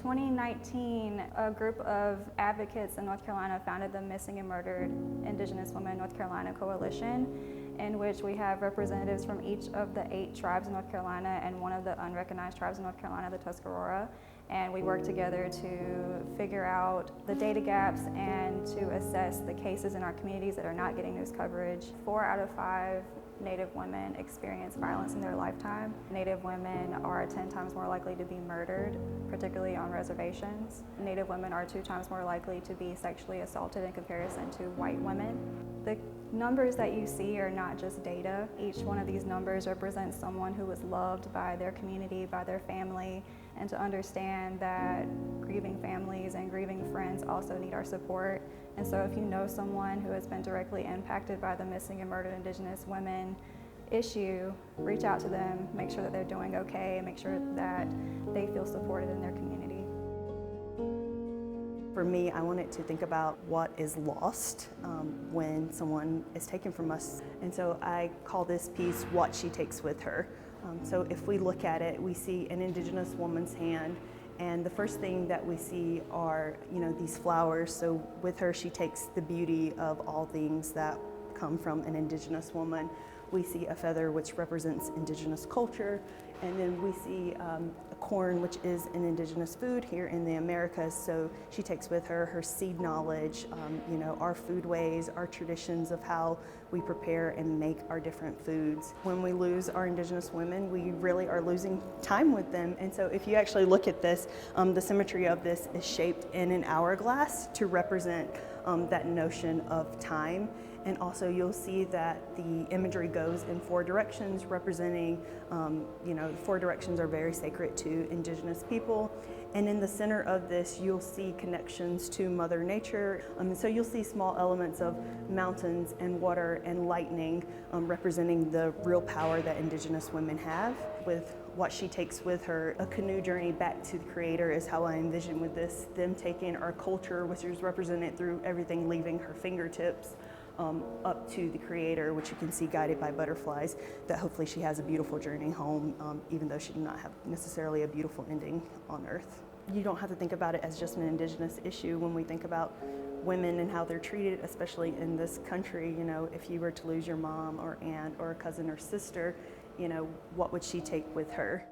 2019, a group of advocates in North Carolina founded the Missing and Murdered Indigenous Women North Carolina Coalition, in which we have representatives from each of the 8 tribes in North Carolina and one of the unrecognized tribes in North Carolina, the Tuscarora. And we work together to figure out the data gaps and to assess the cases in our communities that are not getting news coverage. 4 out of 5 Native women experience violence in their lifetime. Native women are 10 times more likely to be murdered, particularly on reservations. Native women are 2 times more likely to be sexually assaulted in comparison to white women. The numbers that you see are not just data. Each one of these numbers represents someone who was loved by their community, by their family, and to understand that grieving families and grieving friends also need our support. And so if you know someone who has been directly impacted by the missing and murdered Indigenous women issue, reach out to them, make sure that they're doing okay, and make sure that they feel supported in their community. For me, I wanted to think about what is lost when someone is taken from us. And so I call this piece What She Takes With Her. So if we look at it, we see an Indigenous woman's hand, and the first thing that we see are, these flowers. So with her, she takes the beauty of all things that come from an Indigenous woman. We see a feather, which represents Indigenous culture, and then we see corn, which is an Indigenous food here in the Americas. So she takes with her her seed knowledge, our food ways, our traditions of how we prepare and make our different foods. When we lose our Indigenous women, we really are losing time with them. And so if you actually look at this, the symmetry of this is shaped in an hourglass to represent that notion of time. And also you'll see that the imagery goes in 4 directions, representing, 4 directions are very sacred to Indigenous people. And in the center of this, you'll see connections to Mother Nature. So you'll see small elements of mountains and water and lightning, representing the real power that Indigenous women have. With What She Takes With Her, a canoe journey back to the Creator is how I envision with this, them taking our culture, which is represented through everything leaving her fingertips, up to the Creator, which you can see guided by butterflies, that hopefully she has a beautiful journey home, even though she did not have necessarily a beautiful ending on Earth. You don't have to think about it as just an Indigenous issue when we think about women and how they're treated, especially in this country. If you were to lose your mom or aunt or a cousin or sister, what would she take with her?